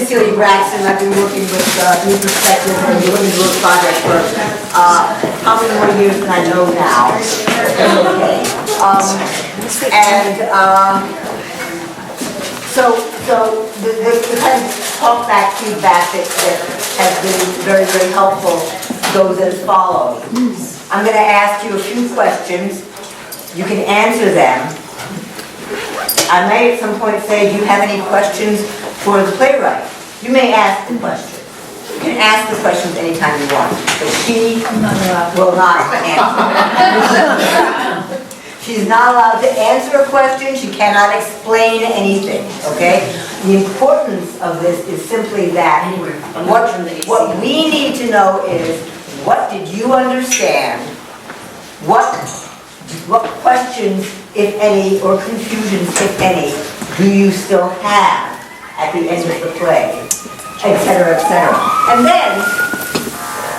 Cecilia Braxton. I've been working with New Perspective and the Women's Work Project for probably more years than I know now. So the kind of talkback feedback that has been very, very helpful goes as follows. I'm going to ask you a few questions. You can answer them. I may at some point say, do you have any questions for the playwright? You may ask the question. You can ask the questions anytime you want, but she will not answer. She's not allowed to answer a question. She cannot explain anything, okay? The importance of this is simply that what we need to know is, what did you understand? What questions, if any, or confusions, if any, do you still have at the end of the play, etc., etc. And then,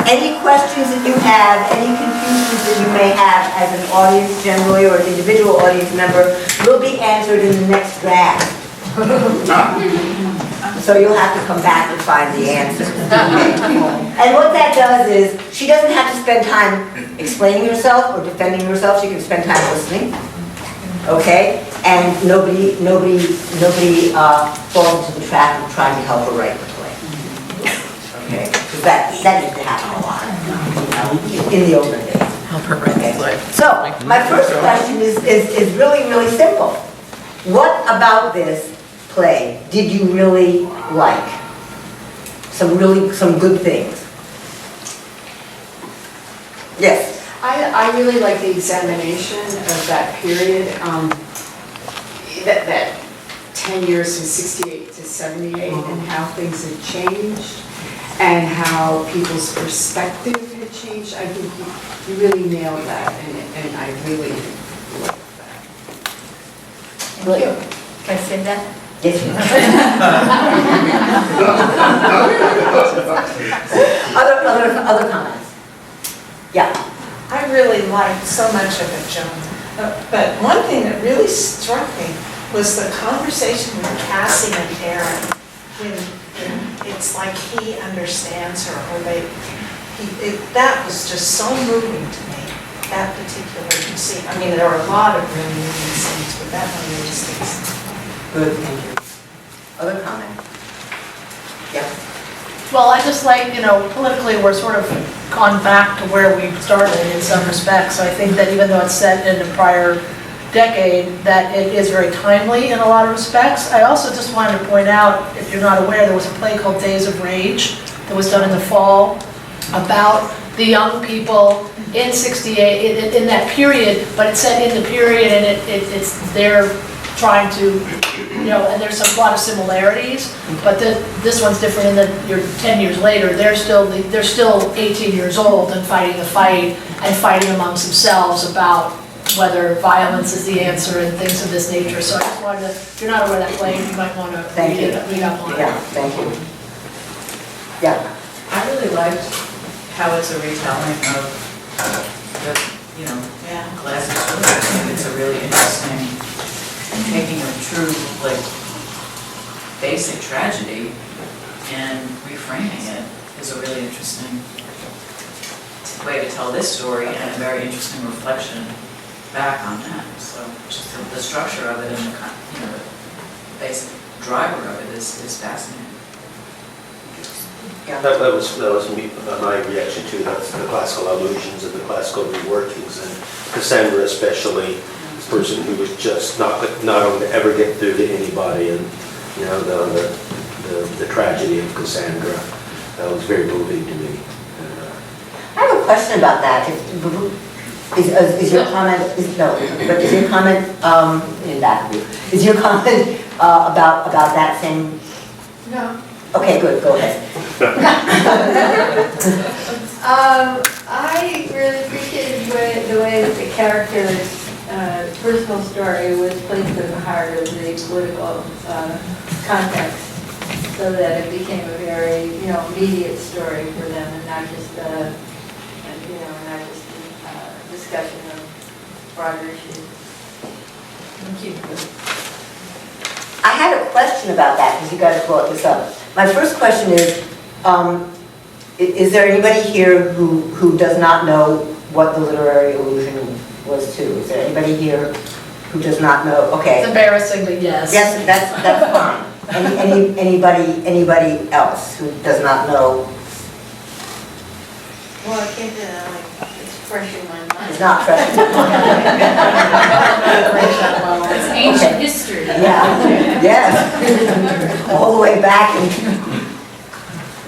any questions that you have, any confusions that you may have as an audience generally or an individual audience member will be answered in the next draft. So you'll have to come back and find the answer. And what that does is, she doesn't have to spend time explaining herself or defending herself. She can spend time listening. Okay? And nobody falls into the trap of trying to help her write the play. Okay? Because that used to happen a lot, in the olden days. Help her write the play. So, my first question is really, really simple. What about this play did you really like? Some good things. Yes? I really like the examination of that period, that 10 years from 68 to 78, and how things had changed, and how people's perspective had changed. I think you really nailed that, and I really like that. Thank you. Can I say that? Yes, you can. Other comments? Yeah. I really liked so much of it, Joan. But one thing that really struck me was the conversation with Cassie and Aaron. When it's like he understands her, or that was just so moving to me, that particular scene. I mean, there are a lot of really moving scenes, but that one really sticks. Good, thank you. Other comment? Yeah. Well, I just like, politically, we're sort of gone back to where we started in some respects. So I think that even though it's set in a prior decade, that it is very timely in a lot of respects. I also just wanted to point out, if you're not aware, there was a play called Days of Rage that was done in the fall about the young people in 68, in that period, but it's set in the period, and it's they're trying to, and there's a lot of similarities, but this one's different in that you're 10 years later, they're still 18 years old and fighting the fight and fighting amongst themselves about whether violence is the answer and things of this nature. So I just wanted to, if you're not aware of that play, you might want to read up on it. Yeah, thank you. Yeah. I really liked how it's a retelling of the, classic story. I think it's a really interesting, taking a true, basic tragedy and reframing it is a really interesting way to tell this story, and a very interesting reflection back on that. So just the structure of it and the basic driver of it is fascinating. Yeah. That was my reaction to that, the classical allusions and the classical reworkings, and Cassandra especially, this person who was just not going to ever get through to anybody, and the tragedy of Cassandra. That was very moving to me. I have a question about that. Is your comment, is your comment in that view, is your comment about that same? No. Okay, good, go ahead. I really appreciated the way that the character's personal story was placed in the heart of the political context, so that it became a very, immediate story for them, and not just a discussion of broader issues. Thank you. I had a question about that, because you guys brought this up. My first question is there anybody here who does not know what the literary illusion was too? Is there anybody here who does not know? Okay. It's embarrassing, but yes. Yes, that's fine. Anybody else who does not know? Well, I can't, it's fresh in my mind. It's not fresh. It's ancient history. Yeah, yes. All the way back and,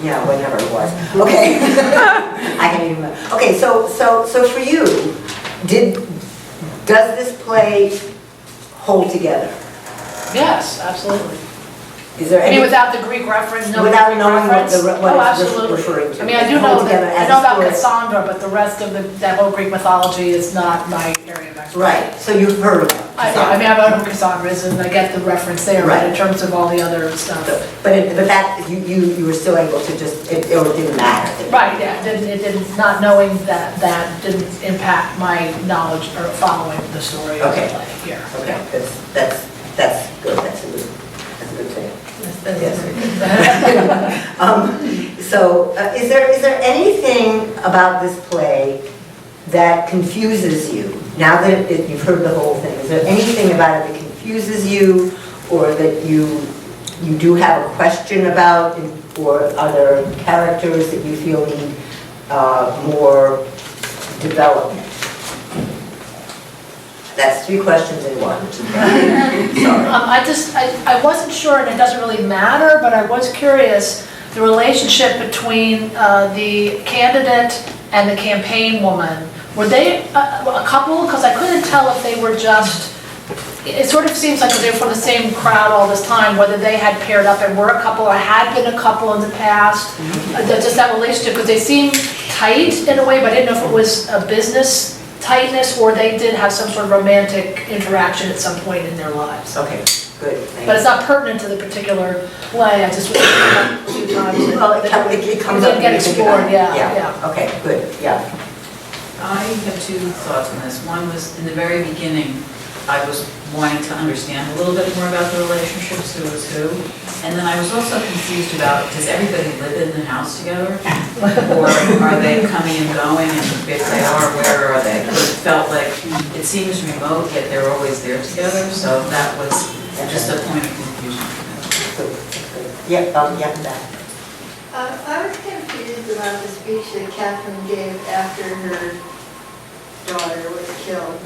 yeah, whenever it was. Okay. I can even remember. Okay, so for you, does this play hold together? Yes, absolutely. Is there I mean, any, without the Greek reference, no without Greek knowing what reference? what Oh, it's absolutely. referring to? I mean, I do It holds know together that, I as know a about story. Cassandra, but the rest of that whole Greek mythology is not my area of expertise. Right, so you've heard of it. I mean, I know who Cassandra is, and I get the reference there, but in Right. terms of all the other stuff. But that, you were still able to just, it didn't matter. Right, yeah, it didn't, not knowing that didn't impact my knowledge or following the story of the Okay. play here. Okay, that's good, that's a good thing. Yes. So, is there anything about this play that confuses you? Now that you've heard the whole thing, is there anything about it that confuses you, or that you do have a question about, or are there characters that you feel need more development? That's 3 questions in one. Sorry. I wasn't sure, and it doesn't really matter, but I was curious, the relationship between the candidate and the campaign woman. Were they a couple? Because I couldn't tell if they were just, it sort of seems like they were from the same crowd all this time, whether they had paired up and were a couple, or had been a couple in the past. Just that relationship, because they seem tight in a way, but I didn't know if it was a business tightness, or they did have some sort of romantic interaction at some point in their lives. Okay, good. Thank But it's you. not pertinent to the particular play, I just was thinking about a few times. Well, it comes up. Didn't get when you think about explored, it. yeah. Okay, good, yeah. I have 2 thoughts on this. One was, in the very beginning, I was wanting to understand a little bit more about the relationships, who was who. And then I was also confused about, does everybody live in the house together? Or are they coming and going, and if they are, where are they? Because it felt like, it seems remote, yet they're always there together, so that was just a point of confusion. Good, good. Yeah, that. I was confused about the speech that Catherine gave after her daughter was killed,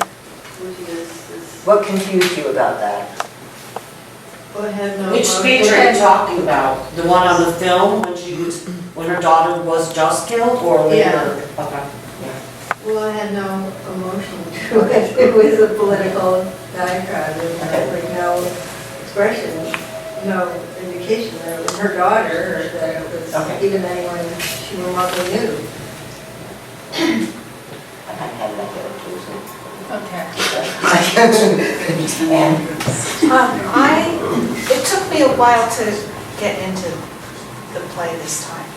which is this, What confused you about that? what had no. Which speech are you talking about? The one on the film when her daughter was just killed, or later? Yeah. Okay. Well, it had no emotion to it. It was a political diatribe, and like no expression, no indication that it was her daughter, or that it was Okay. even anyone she remotely knew. I kind of had that there too, so. Okay. And, It took me a while to get into the play this time.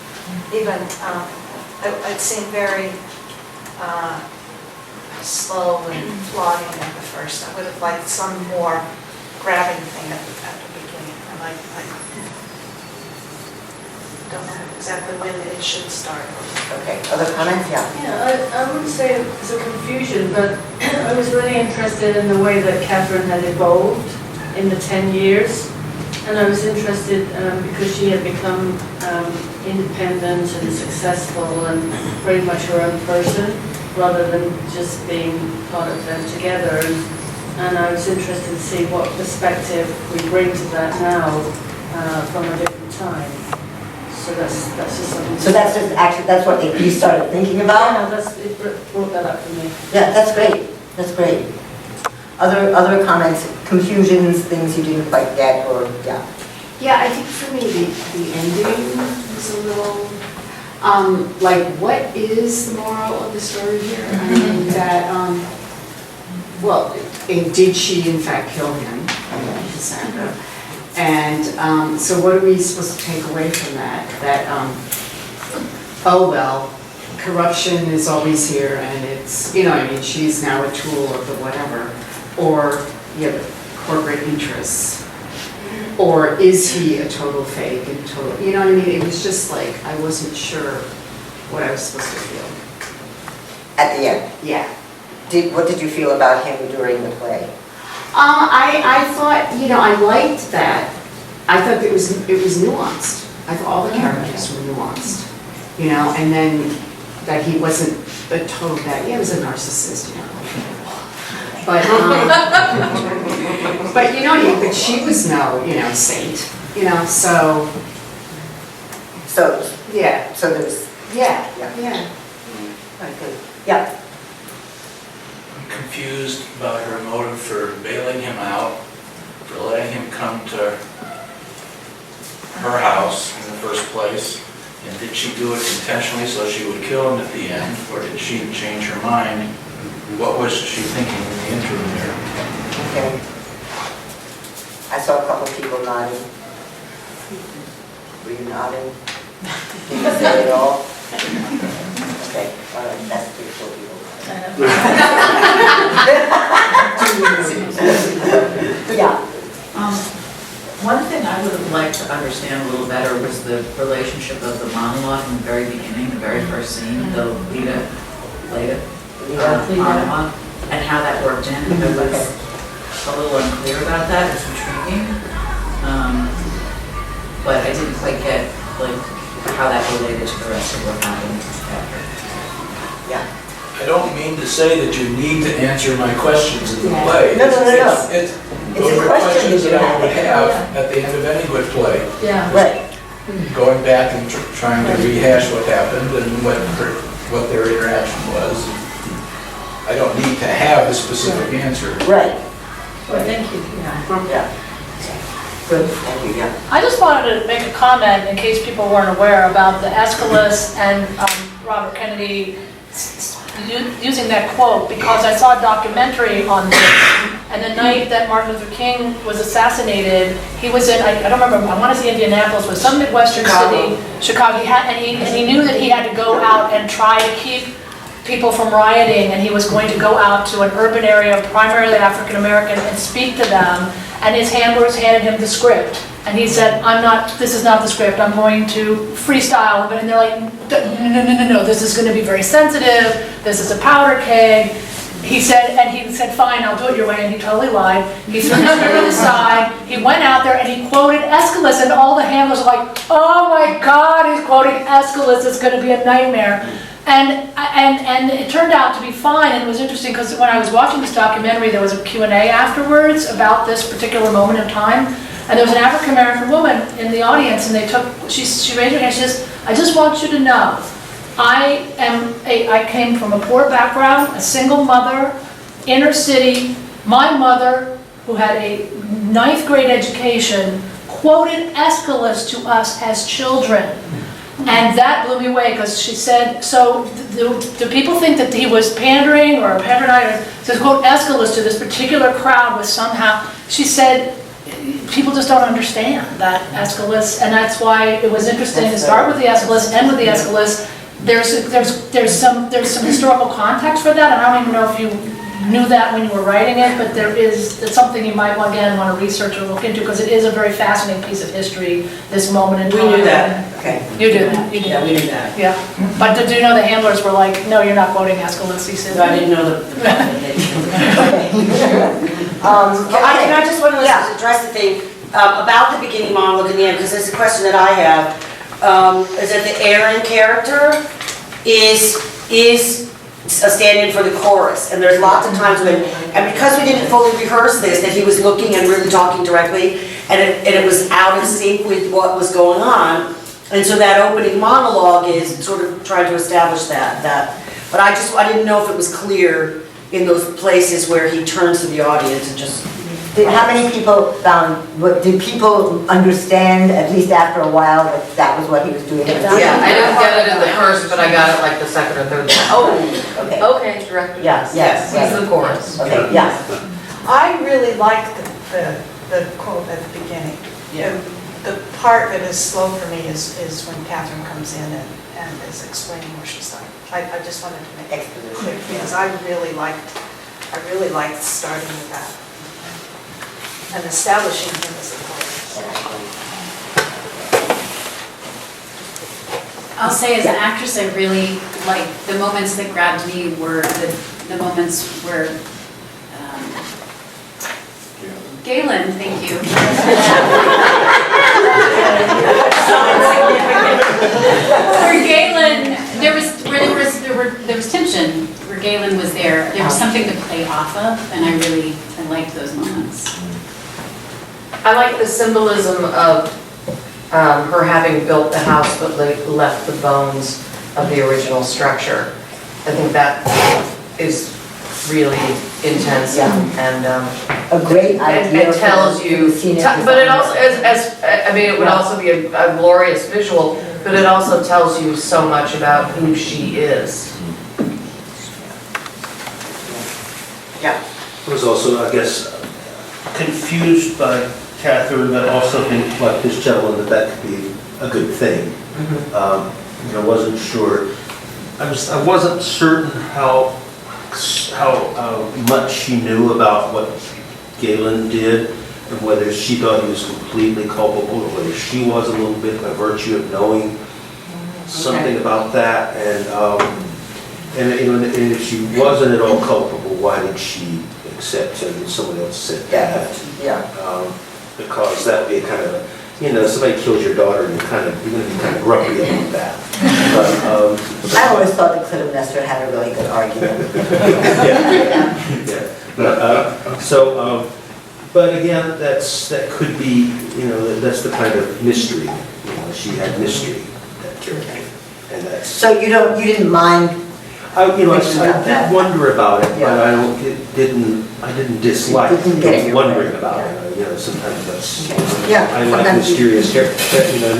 Even, it seemed very slow and plodding at the first. I would have liked some more grabbing thing at the beginning. I don't know exactly when it should start. okay, other comments? Yeah. Yeah, I wouldn't say it's a confusion, but I was really interested in the way that Catherine had evolved in the 10 years. And I was interested because she had become independent and successful and very much her own person, rather than just being part of them together. And I was interested to see what perspective we bring to that now from a different time. So that's just something. So that's just actually, that's what you started thinking about? Yeah, it brought that up for me. Yeah, that's great, that's great. Other comments, confusions, things you didn't quite get, or, yeah. Yeah, I think for me, the ending was a little, like, what is the moral of the story here? I mean, that, well, did she in fact kill him, Cassandra? And so what are we supposed to take away from that? That, oh, well, corruption is always here, and it's, I mean, she's now a tool of the whatever. Or, corporate interests. Or is he a total fake and total, you know what I mean? It was just like, I wasn't sure what I was supposed to feel. At the end, Yeah. what did you feel about him during the play? I thought, you know, I liked that. I thought it was nuanced. I thought all the characters were nuanced, you know, and then that he wasn't a total bad, yeah, he was a narcissist, you know. But, but you know, but she was no, you know, saint, you know, so, So, yeah, so there was, yeah, Yeah. yeah. right, good. Yeah, I'm confused about her motive for bailing him out, for letting him come to her house in the first place. And did she do it intentionally so she would kill him at the end, or did she change her mind? What was she thinking in the interim there? okay. I saw a couple people nodding. Were you nodding? Did you say it all? Okay, all right, that's 3 or 4 people. Yeah. One thing I would have liked to understand a little better was the relationship of the monologue in the very beginning, the very first scene, the Leda monologue, and how that worked in. I was a little unclear about that. It's intriguing. But I didn't quite get like how that related to the rest of what happened after. Yeah. I don't mean to say that you need to answer my questions in the Yeah. play. No. Those a are question questions that that you I would have. have at the end of any good play. Yeah. Right. Going back and trying to rehash what happened and what their interaction was. I don't need to have the specific answer. Right. Well, thank you. Yeah. Good, thank you, yeah. I just wanted to make a comment in case people weren't aware about the Aeschylus and Robert Kennedy using that quote, because I saw a documentary on this, and the night that Martin Luther King was assassinated, he was in, I don't remember, I want to say Indianapolis, was some Midwestern city, Chicago, and he knew that he had to go out and try to keep people from rioting, and he was going to go out to an urban area, primarily African American, and speak to them, and his handlers handed him the script. And he said, this is not the script, I'm going to freestyle. And they're like, no, this is going to be very sensitive, this is a powder keg. He said, fine, I'll do it your way, and he totally lied. He threw his script on the side, he went out there and he quoted Aeschylus, and all the handlers were like, oh my God, he's quoting Aeschylus, it's going to be a nightmare. And it turned out to be fine, and it was interesting because when I was watching this documentary, there was a Q&A afterwards about this particular moment in time, and there was an African-American woman in the audience, and she raised her hand, she says, I just want you to know, I came from a poor background, a single mother, inner city. My mother, who had a 9th grade education, quoted Aeschylus to us as children. And that blew me away, because she said, so do people think that he was pandering or a patronizer to quote Aeschylus to this particular crowd was somehow, she said, people just don't understand that Aeschylus, and that's why it was interesting to start with the Aeschylus, end with the Aeschylus. There's some historical context for that, and I don't even know if you knew that when you were writing it, but it's something you might again want to research or look into, because it is a very fascinating piece of history, this moment in time. We knew that. Okay. You did that, you did. Yeah, we knew that. Yeah, but did you know the handlers were like, no, you're not quoting Aeschylus, he said. So I didn't know the Can I just want to address the thing about the beginning monologue and the end, because it's a question that I have, is that the Aaron character is a stand-in for the chorus, and there's lots of times when, and because we didn't fully rehearse this, that he was looking and really talking directly, and it was out of sync with what was going on, and so that opening monologue is sort of trying to establish that, but I didn't know if it was clear in those places where he turns to the audience and just... How many people did people understand, at least after a while, that was what he was doing? Yeah, I didn't get it in the first, but I got it like the second or third time. Oh, okay. Okay, director. Yes. He's the chorus. Okay, yeah. I really like the quote at the beginning. Yeah. The part that is slow for me is when Catherine comes in and is explaining where she's starting. I just wanted to make it clear, because I really liked starting with that and establishing him as a chorus. I'll say as an actress, I really, like, the moments that grabbed me were the moments where, Galen, thank you. Where Galen, there was tension, where Galen was there. There was something to play off of, and I liked those moments. I like the symbolism of her having built the house but left the bones of the original structure. I think that is really intense and A great idea. it tells you, but it also, I mean, it would also be a glorious visual, but it also tells you so much about who she is. Yeah. I was also, I guess, confused by Catherine, but also think like this gentleman that could be a good thing. I wasn't sure. I wasn't certain how much she knew about what Galen did, and whether she thought he was completely culpable, or whether she was a little bit by virtue of knowing something about that. And if she wasn't at all culpable, why did she accept him? And someone else said that. Yeah. Because that would be a kind of, somebody kills your daughter, and you're going to be kind of grumpy about that. But, I always thought that Clytemnestra had a really good argument. yeah. But again, that could be, that's the kind of mystery. She had mystery, that character, and that's. So you didn't mind. I did wonder about it, but I didn't dislike wondering about it. Sometimes that's. I like mysterious characters.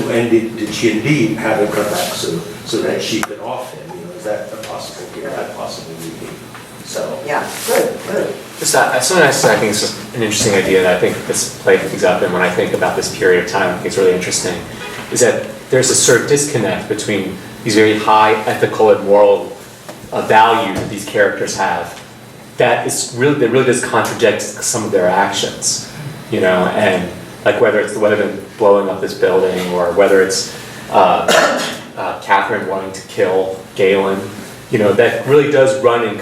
And did she indeed have him come back so that she could off him? Is that a possible? That possible meaning? So. Yeah. Good. Something I think is just an interesting idea that I think this play picks up, and when I think about this period of time, I think it's really interesting, is that there's a sort of disconnect between these very high ethical and moral value that these characters have that really does contradict some of their actions, and like whether it's them blowing up this building, or whether it's Catherine wanting to kill Galen, that really does run in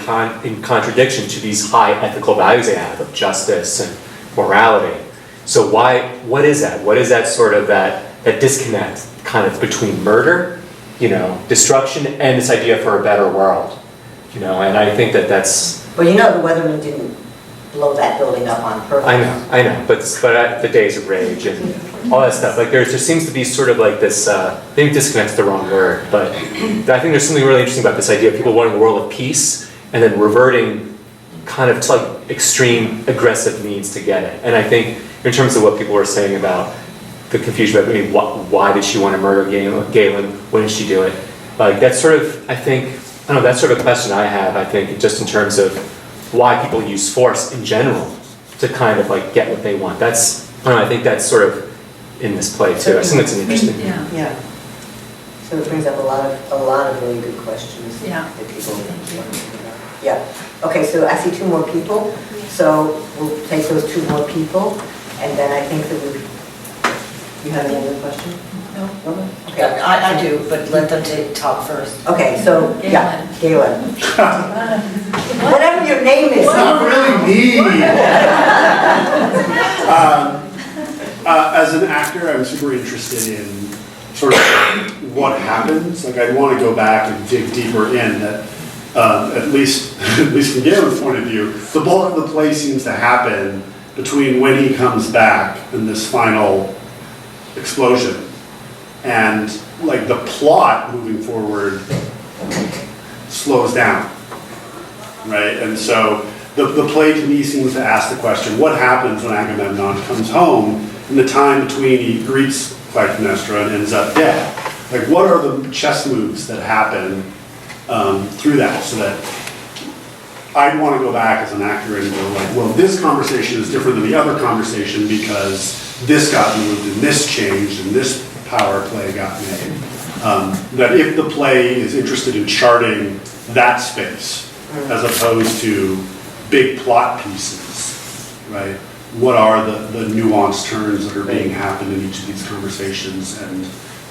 contradiction to these high ethical values they have of justice and morality. So what is that? What is that sort of that disconnect kind of between murder, destruction, and this idea for a better world? And I think that's. Well, the Weatherman didn't blow that building up on purpose. I know, but the days of rage and all that stuff. Like there seems to be sort of like this. Maybe disconnect's the wrong word, but I think there's something really interesting about this idea of people wanting a world of peace and then reverting kind of to like extreme aggressive means to get it. And I think in terms of what people were saying about the confusion about why did she want to murder Galen? When did she do it? Like that's sort of that's sort of a question I have. I think just in terms of why people use force in general to kind of like get what they want. I think that's sort of in this play too. I think that's an interesting. Yeah. So it brings up a lot of really good questions. Yeah. That people. Yeah. Okay. So I see two more people. So we'll take those two more people, and then I think that you have any other question? No. Okay. I do, but let them talk first. Okay. So Galen. Whatever your name is. It's not really me. As an actor, I'm super interested in sort of what happens. Like I'd want to go back and dig deeper in that. At least from Galen's point of view, the bulk of the play seems to happen between when he comes back and this final explosion, and like the plot moving forward slows down, right? And so the play to me seems to ask the question, what happens when Agamemnon comes home in the time between he greets Clytemnestra and ends up dead? Like what are the chess moves that happen through that, so that I'd want to go back as an actor and go like, well, this conversation is different than the other conversation because this got moved and this changed and this power play got made. That if the play is interested in charting that space as opposed to big plot pieces, right? What are the nuanced turns that are being happened in each of these conversations, and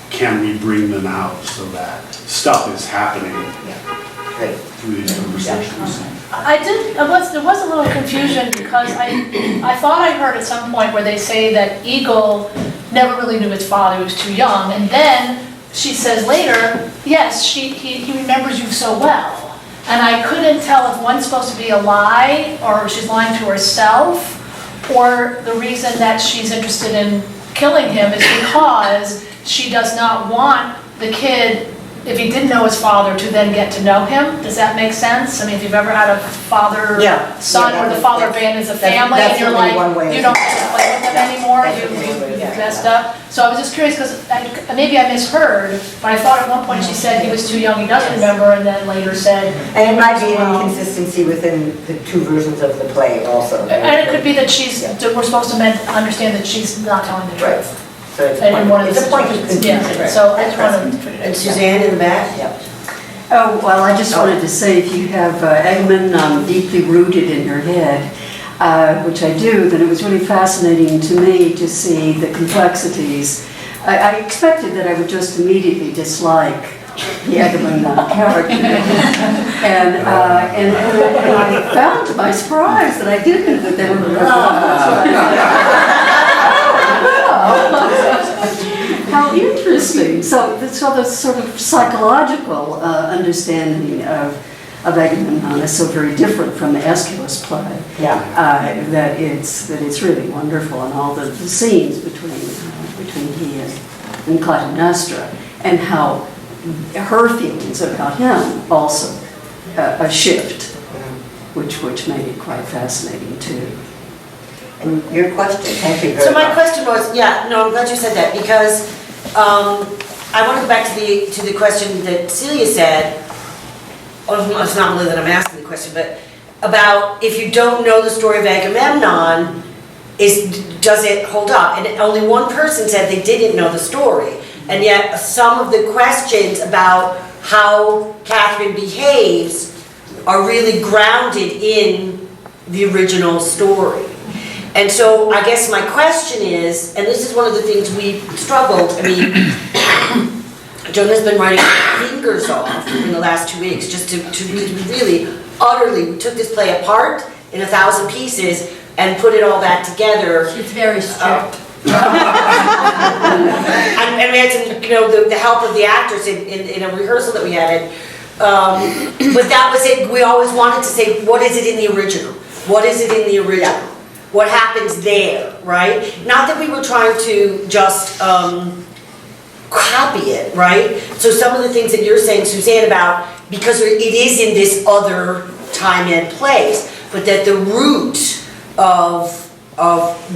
can we bring them out so that stuff is happening Great. through these conversations? There was a little confusion because I thought I heard at some point where they say that Eagle never really knew his father, he was too young, and then she says later, yes, he remembers you so well. And I couldn't tell if one's supposed to be a lie, or she's lying to herself, or the reason that she's interested in killing him is because she does not want the kid, if he didn't know his father, to then get to know him. Does that make sense? I mean, if you've ever had a father-son, where the father abandons a family, and you're like, you don't get to play with them anymore, you messed up. So I was just curious, because maybe I misheard, but I thought at one point she said he was too young, he doesn't remember, and then later said. And it might be an inconsistency within the two versions of the play also. And it could be that we're supposed to understand that she's not telling the Right. truth. So it's And in one of the a point of situations, confusion. yeah, so I just wanted to put it in. And Suzanne in the back? Yep. Oh, well, I just wanted to say, if you have Eggman deeply rooted in your head, which I do, then it was really fascinating to me to see the complexities. I expected that I would just immediately dislike the Eggman character. And I found to my surprise that I didn't, that they were how interesting. So the sort of psychological understanding of Agamemnon is so very different from the Aeschylus play. Yeah. That it's really wonderful, and all the scenes between he and Clytemnestra, and how her feelings about him also a shift, which made it quite fascinating too. And your question, thank you very much. So my question was, no, I'm glad you said that, because I want to go back to the question that Celia said, or it's not really that I'm asking the question, but about if you don't know the story of Agamemnon, does it hold up? And only one person said they didn't know the story, and yet some of the questions about how Catherine behaves are really grounded in the original story. And so I guess my question is, and this is one of the things we struggled, I mean, Joan has been writing her fingers off in the last 2 weeks just to really, utterly, we took this play apart in 1,000 pieces and put it all back together. She's very strict. And we had some, the help of the actors in a rehearsal that we had. But that was it, we always wanted to say, what is it in the original? What is it in the original? What happens there, right? Not that we were trying to just copy it, right? So some of the things that you're saying, Suzanne, about, because it is in this other time and place, but that the root of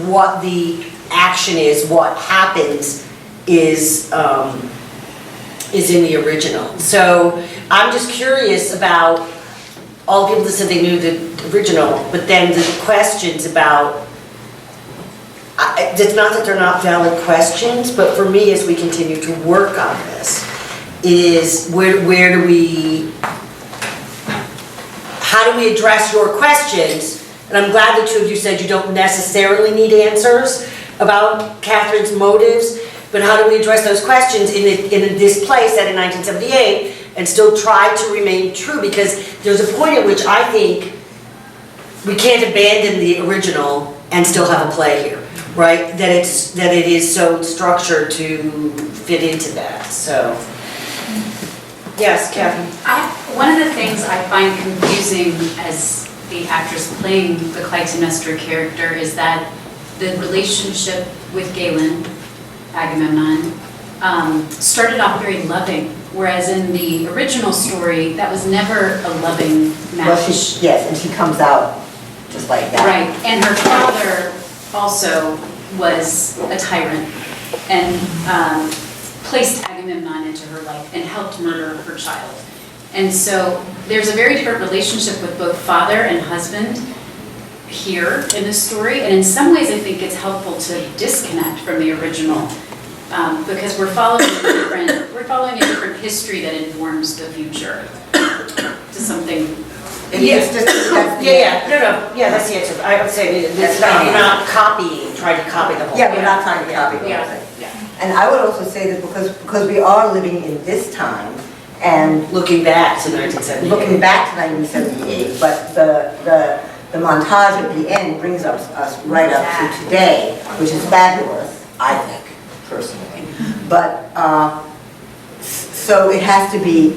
what the action is, what happens is in the original. So I'm just curious about all the people that said they knew the original, but then the questions about, it's not that they're not valid questions, but for me, as we continue to work on this, is where do we, how do we address your questions? And I'm glad the two of you said you don't necessarily need answers about Catherine's motives, but how do we address those questions in this play set in 1978 and still try to remain true? Because there's a point at which I think we can't abandon the original and still have a play here, right? That it is so structured to fit into that. So, yes, Catherine. One of the things I find confusing as the actress playing the Clytemnestra character is that the relationship with Galen, Agamemnon, started off very loving, whereas in the original story, that was never a loving match. Well, yes, and she comes out just like that. Right, and her father also was a tyrant and placed Agamemnon into her life and helped murder her child. And so there's a very different relationship with both father and husband here in this story, and in some ways I think it's helpful to disconnect from the original because we're following a different history that informs the future to something. Yes, that's the answer. I would say it's not, you're not copying, trying to copy the whole thing. Yeah, we're not trying to copy the whole thing. And I would also say that because we are living in this time, and Looking back to 1978. looking back to 1978, but the montage at the end brings us right up to today, which is fabulous, I think, personally. But, so it has to be,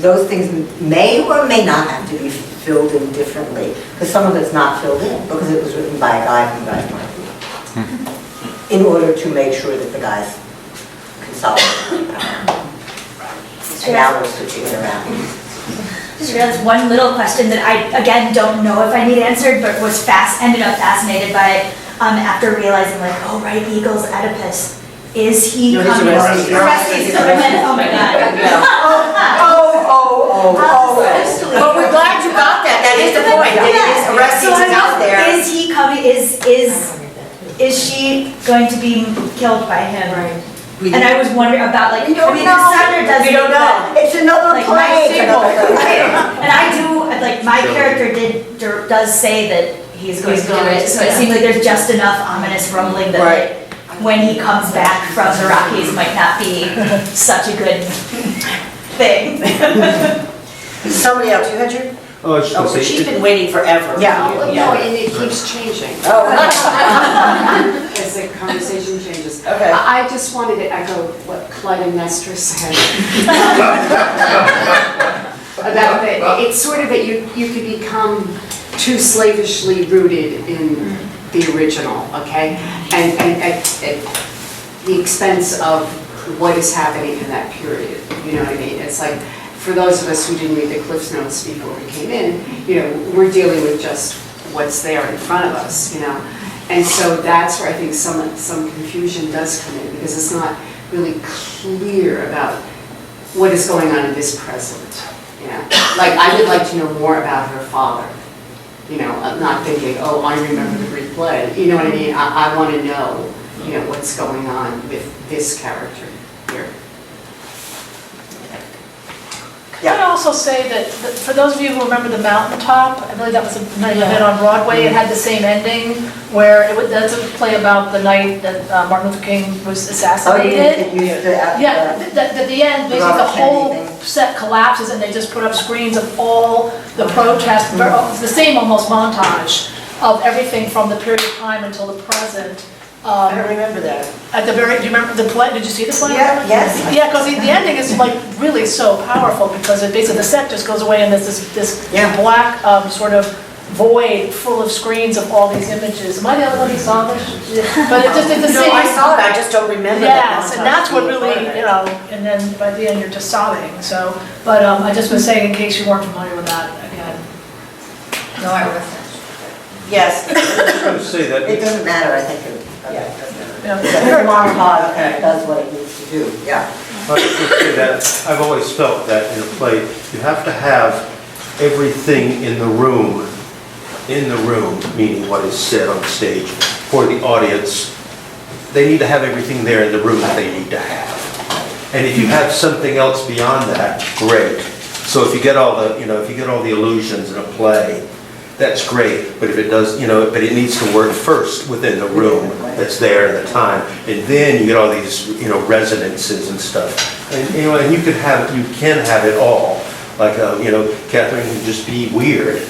those things may or may not have to be filled in differently, because some of it's not filled in, because it was written by a guy from the guy's point of view, in order to make sure that the guys consolidate power. And now we're switching it around. Just realized one little question that I, again, don't know if I need answered, but ended up fascinated by it after realizing, like, oh, right, Eagle's Oedipus. Is he No, he's coming? Orestes. Orestes, oh my God. But we're glad you got that, that is the point, that it is Orestes is out there. Is he coming, is she going to be killed by him? Right. And I was wondering about, like, I mean, Cassandra does. We don't know. It's another Like, play. and I do, like, my character does say that he's going to do it, so it seems like there's just enough ominous rumbling that, like, when he comes back from the Rockies might not be such a good thing. Somebody else, you had your? Oh, I was just Oh, gonna say. she's been waiting forever. Yeah. No, and it keeps changing. Oh. As the conversation changes. Okay. I just wanted to echo what Clytemnestra said. About that, it's sort of that you could become too slavishly rooted in the original, okay? And at the expense of what is happening in that period, you know what I mean? It's like, for those of us who didn't read the Cliff Notes before we came in, you know, we're dealing with just what's there in front of us, you know? And so that's where I think some confusion does come in, because it's not really clear about what is going on in this present, you know? Like, I would like to know more about her father, you know, not thinking, oh, I remember the Greek play, you know what I mean? I want to know, you know, what's going on with this character here. Can I also say that, for those of you who remember The Mountaintop, I believe that was a night event on Broadway, it had the same ending, where that's a play about the night that Martin Luther King was assassinated. Yeah, at the end, basically the whole set collapses and they just put up screens of all the protests, it's the same almost montage of everything from the period of time until the present. I don't remember that. At the very, do you remember the play? Did you see the play? Yeah, yes. Yeah, because the ending is like really so powerful, because it basically, the set just goes away and there's this black sort of void full of screens of all these images. Am I the only one who saw this? But it's the No, same. I saw it, I just don't remember that. Yes, and that's what really, you know, and then by the end you're just sobbing, so. But I just was saying, in case you weren't familiar with that, again. No, I wasn't. Yes. I was trying to say that. It doesn't matter, I think. Yeah. The montage does what it needs to do, yeah. I was going to say that I've always felt that in a play, you have to have everything in the room, meaning what is said on stage, for the audience. They need to have everything there in the room that they need to have. And if you have something else beyond that, great. So if you get all the, if you get all the illusions in a play, that's great, but if it does, but it needs to work first within the room that's there at the time, and then you get all these, resonances and stuff. And, and you can have it all. Like, Catherine can just be weird,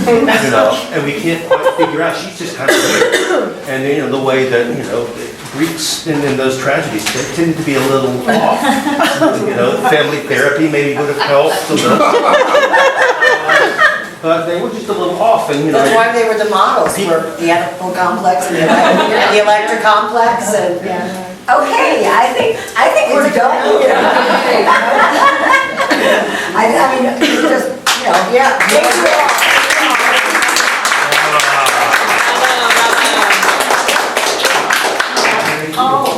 and we can't quite figure out, she's just kind of weird. And, the way that, Greeks in those tragedies, they tend to be a little off. Family therapy maybe would have helped a little. But they were just a little off, and That's why they were the models for the Oedipal complex and the Electra complex and. Okay, I think we're done. I mean, it's just, yeah. Thank you all.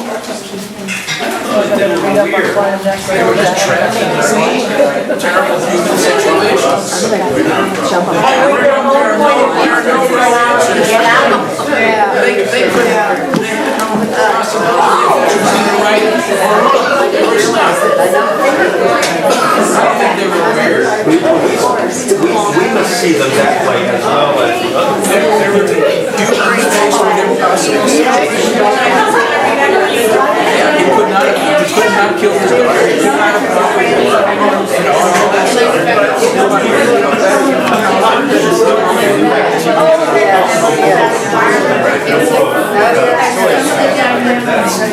They were weird. They were just trapped in their own terrible human situations. They could have the possibility of choosing the right or stuff. I think they were weird. We must see them that way as well as the others. They were human mistakes with impossible situations.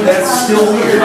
That's still weird.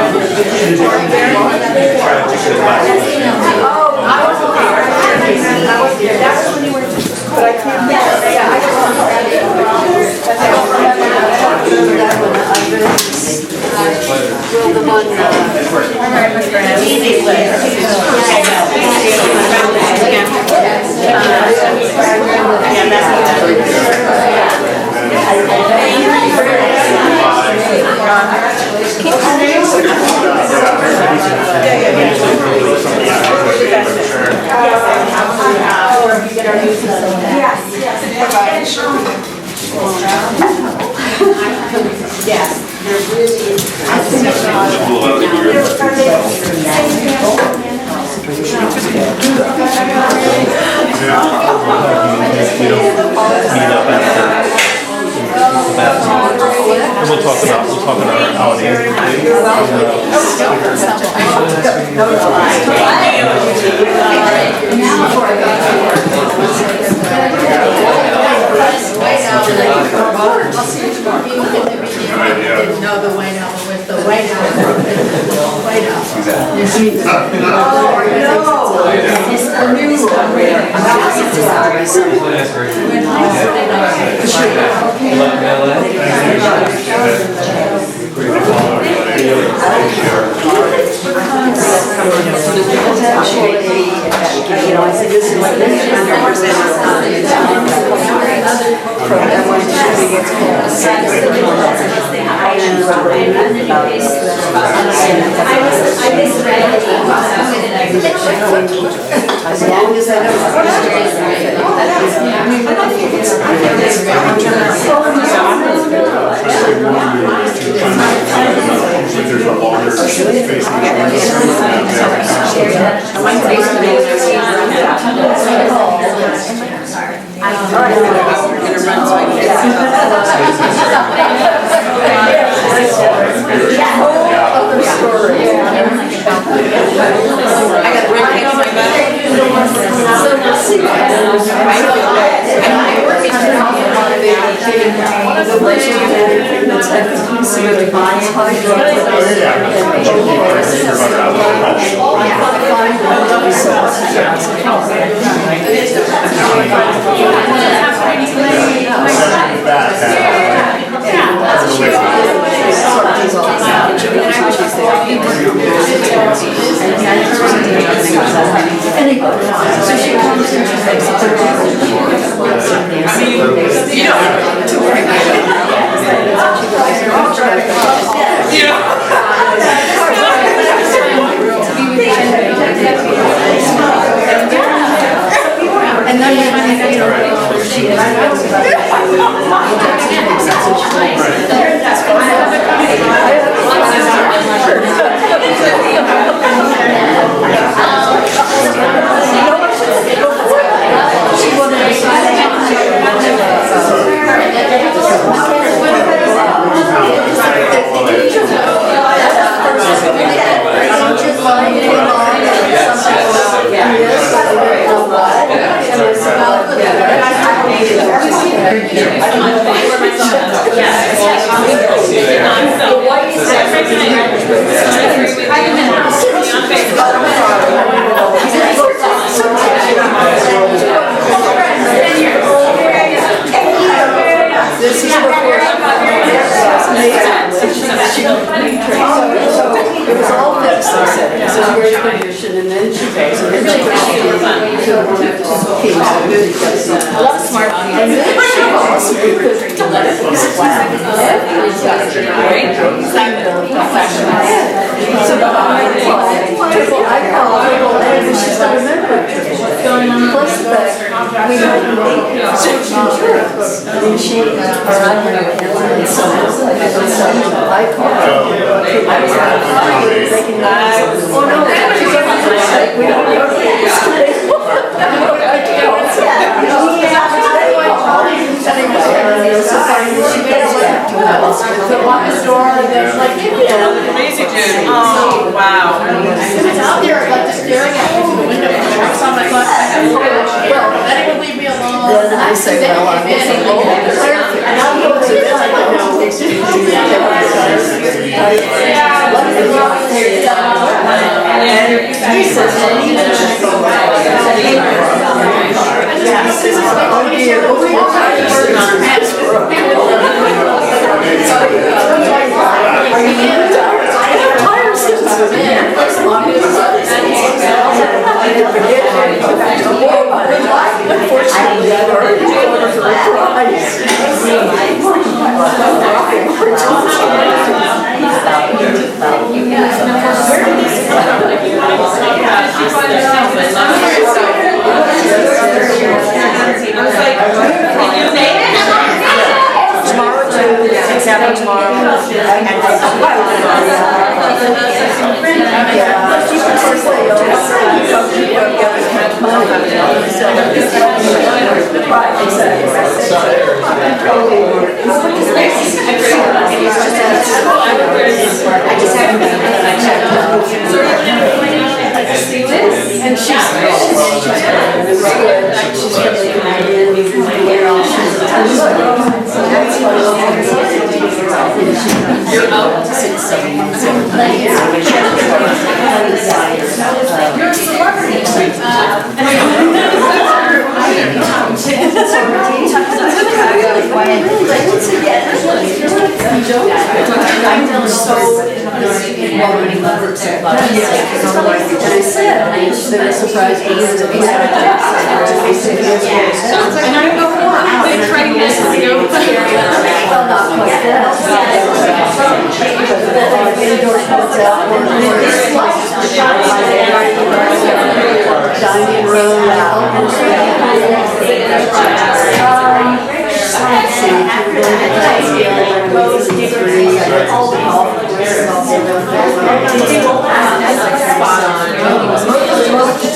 And we'll talk about how it Didn't know the way now, but with the way now. Way now. As long as I There's a longer facing Amazing, dude. Oh, wow.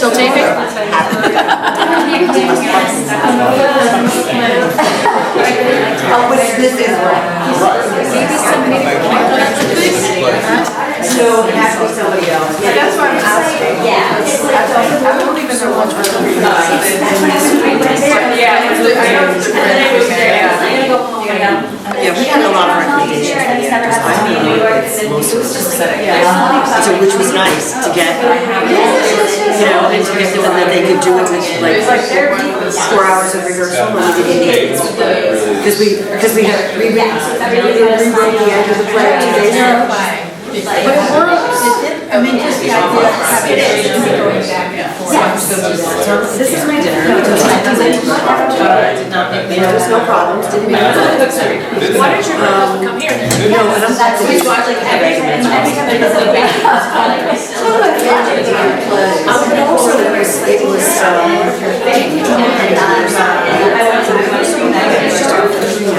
Still taping? This is so it has to be somebody else. Yeah, that's why I'm asking. Yeah. I don't even know what's wrong with it. Yeah, Yeah, we got a lot of recommendations for the actors. I don't know, most of it was pathetic. So which was nice to get, you know, and to get them that they could do it with like 4 hours of rehearsal and we didn't need it. Because we had rewrote the end of the play 2 days ago. But it works. I mean, just the idea of having it going back and forth. This is my dinner. There was no problems, didn't we? Why don't you come here? No, and I'm not. We watch like every time there's a big But also it was,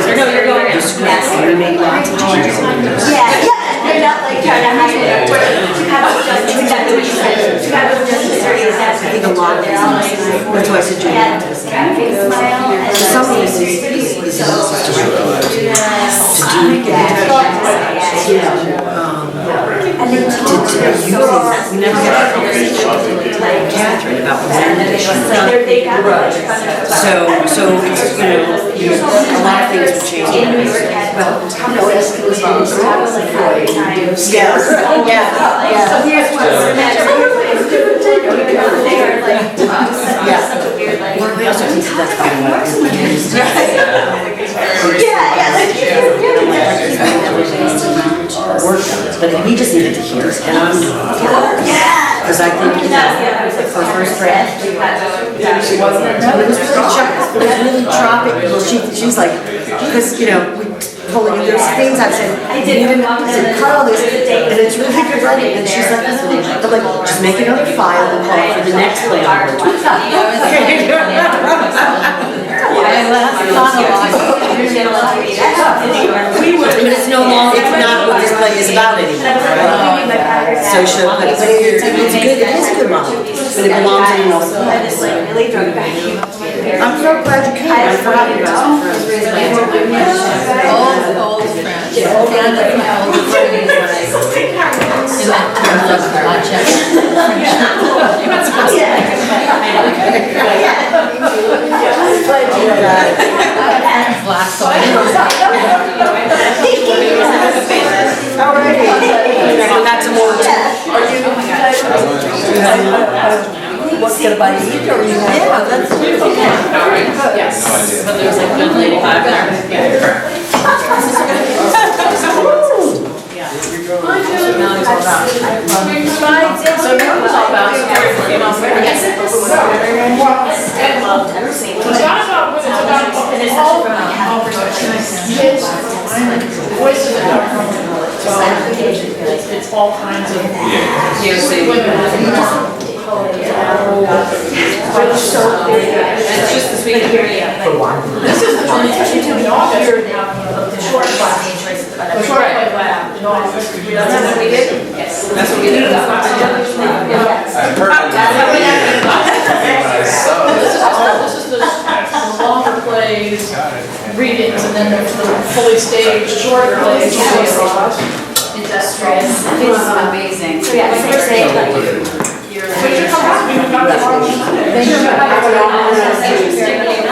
no, you're going. we made lots of changes. Yeah, and not like trying to hide it, where Chicago Justice, exactly what you said, Chicago Justice Area, that's I think a lot of it is, that's why I said Yeah, Juliet. smile and. Some of this is just to do, And then we never had a conversation with Catherine about when they got So it's, a lot of things have changed. Well, no, it's So here's We also think that's probably workshops, but we just needed to hear it, and I'm, because I think, for first breath, it was really tropical, well, she's like, because, there's things I've said, I said, cut all this, and it's really good writing, and she's like, I'm like, just make another file and call it for the next play. It's no longer, it's not what this play is about anymore, right? So but it's a good model, but it belongs in another play. I'm so glad you came, I forgot you guys. Old friends. In that terms of project. Glad you did that. What's gonna buy you eat or you want? Yeah, that's beautiful. Yes, but there's like good lady vibe there. Now it's all about. So now it's all about supporting the female spirit. Yes. It's not about it's all about kids, voices that don't come from the so it's all kinds of women. It's just this week here, yeah. This is the one that you do in August. The short class. The short class in August. That's what we did? Yes. That's what we did. I heard This is the longer plays, readings, and then there's the fully staged shorter plays. Industrious, it's amazing. So yeah, so you're saying like. But you're coming, we got that on Sunday. Thank you.